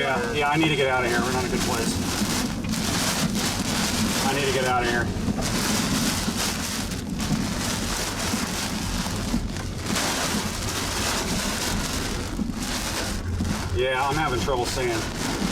Yeah, I need to get out of here. We're not in a good place. I need to get out of here. Yeah, I'm having trouble seeing.